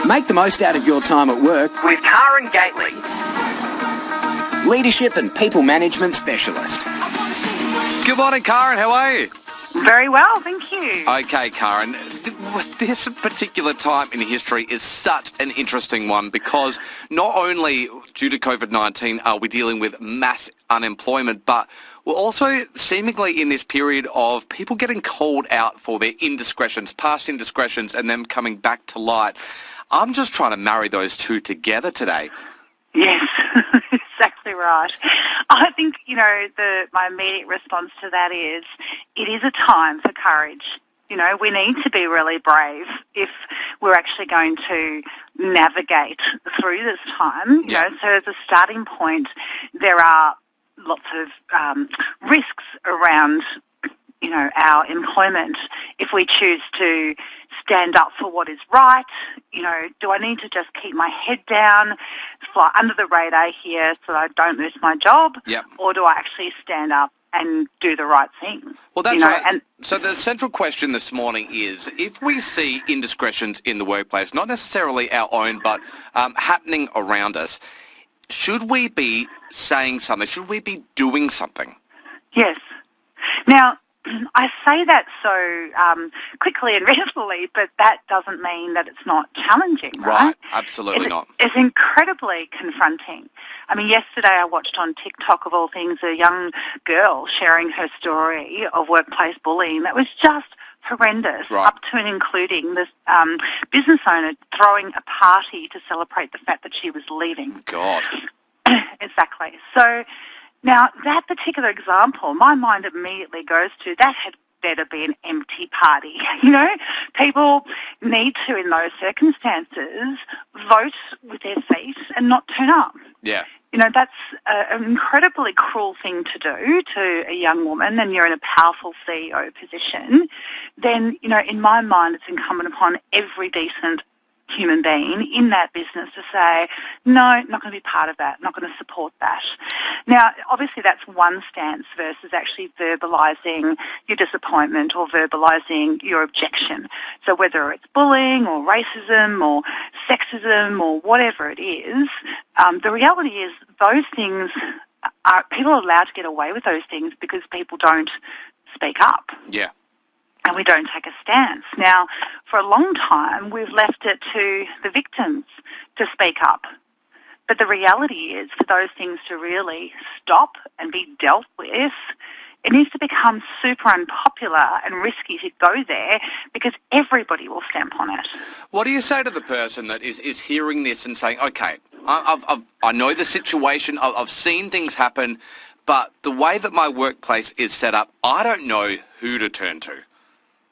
Make the most out of your time at work with Karen Gately, leadership and people management specialist. Good morning, Karen. How are you? Very well, thank you. Okay, Karen. This particular time in history is such an interesting one because not only due to COVID-19 are we dealing with mass unemployment, but we're also seemingly in this period of people getting called out for their indiscretions, past indiscretions, and them coming back to light. I'm just trying to marry those two together today. Yes, exactly right. I think, my immediate response to that is it is a time for courage. We need to be really brave if we're actually going to navigate through this time. So as a starting point, there are lots of risks around our employment. If we choose to stand up for what is right, do I need to just keep my head down, fly under the radar here so that I don't lose my job? Yep. Or do I actually stand up and do the right thing? Well, that's right. So the central question this morning is, if we see indiscretions in the workplace, not necessarily our own, but happening around us, should we be saying something? Should we be doing something? Yes. Now, I say that so quickly and reasonably, but that doesn't mean that it's not challenging, right? Absolutely not. It's incredibly confronting. I mean, yesterday I watched on TikTok, of all things, a young girl sharing her story of workplace bullying that was just horrendous, up to and including this business owner throwing a party to celebrate the fact that she was leaving. God. Exactly. So now, that particular example, my mind immediately goes to that had better be an empty party. People need to, in those circumstances, vote with their feet and not turn up. Yeah. That's an incredibly cruel thing to do to a young woman, and you're in a powerful CEO position. Then, in my mind, it's incumbent upon every decent human being in that business to say, no, not going to be part of that, not going to support that. Now, obviously that's one stance versus actually verbalising your disappointment or verbalising your objection. So whether it's bullying or racism or sexism or whatever it is, the reality is those things people are allowed to get away with those things because people don't speak up. Yeah. And we don't take a stance. Now, for a long time, we've left it to the victims to speak up. But the reality is, for those things to really stop and be dealt with, it needs to become super unpopular and risky to go there because everybody will stamp on it. What do you say to the person that is hearing this and saying, okay, I know the situation, I've seen things happen, but the way that my workplace is set up, I don't know who to turn to?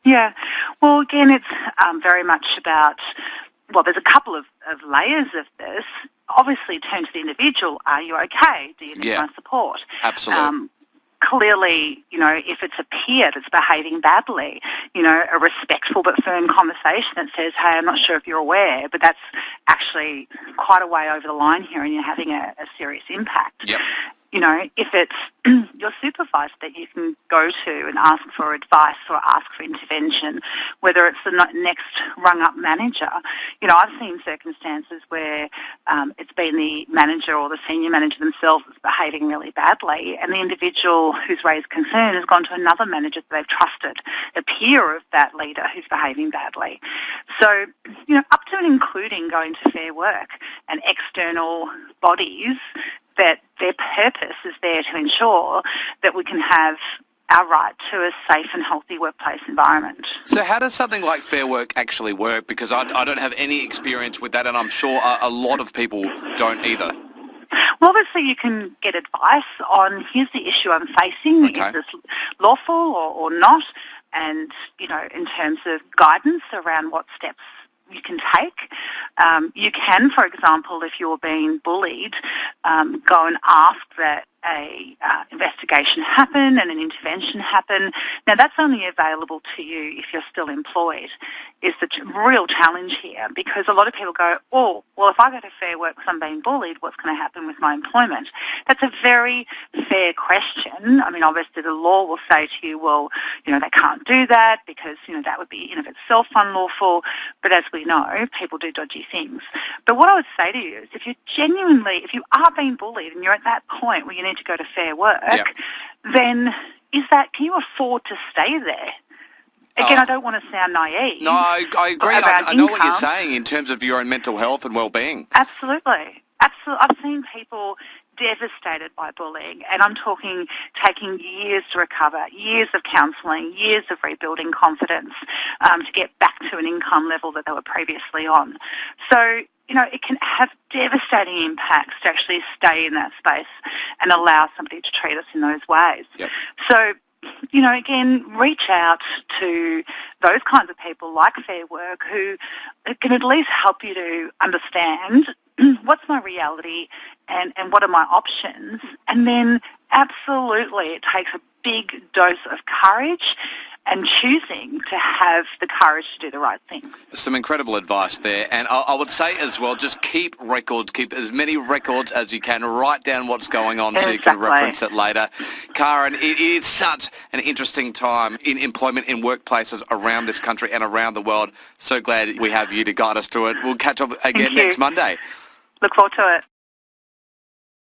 Yeah. Well, again, it's very much about, there's a couple of layers of this. Obviously, turn to the individual. Are you okay? Do you need my support? Absolutely. Clearly, if it's a peer that's behaving badly, a respectful but firm conversation that says, hey, I'm not sure if you're aware, but that's actually quite a way over the line here and you're having a serious impact. Yep. If it's your supervisor that you can go to and ask for advice or ask for intervention, whether it's the next rung-up manager. I've seen circumstances where it's been the manager or the senior manager themselves that's behaving really badly, and the individual who's raised concern has gone to another manager that they've trusted, a peer of that leader who's behaving badly. So, up to and including going to Fair Work and external bodies that their purpose is there to ensure that we can have our right to a safe and healthy workplace environment. So how does something like Fair Work actually work? Because I don't have any experience with that, and I'm sure a lot of people don't either. Well, obviously you can get advice on, here's the issue I'm facing, Okay. Is this lawful or not? And, in terms of guidance around what steps you can take. You can, for example, if you're being bullied, go and ask that a investigation happen and an intervention happen. Now, that's only available to you if you're still employed, is the real challenge here, because a lot of people go, oh, well, if I go to Fair Work because I'm being bullied, what's going to happen with my employment? That's a very fair question. I mean, obviously the law will say to you, well, they can't do that because, that would be in of itself unlawful. But as we know, people do dodgy things. But what I would say to you is if you are being bullied and you're at that point where you need to go to Fair Work, then can you afford to stay there? Again, I don't want to sound naive. No, I agree. I know what you're saying in terms of your own mental health and well-being. Absolutely. I've seen people devastated by bullying, and I'm talking taking years to recover, years of counselling, years of rebuilding confidence to get back to an income level that they were previously on. So, it can have devastating impacts to actually stay in that space and allow somebody to treat us in those ways. Yep. So, again, reach out to those kinds of people like Fair Work who can at least help you to understand what's my reality and what are my options. And then absolutely it takes a big dose of courage and choosing to have the courage to do the right thing. Some incredible advice there. And I would say as well, just keep records, keep as many records as you can. Write down what's going on so you can reference it later. Karen, it is such an interesting time in employment in workplaces around this country and around the world. So glad we have you to guide us to it. We'll catch up again next Monday. Look forward to it.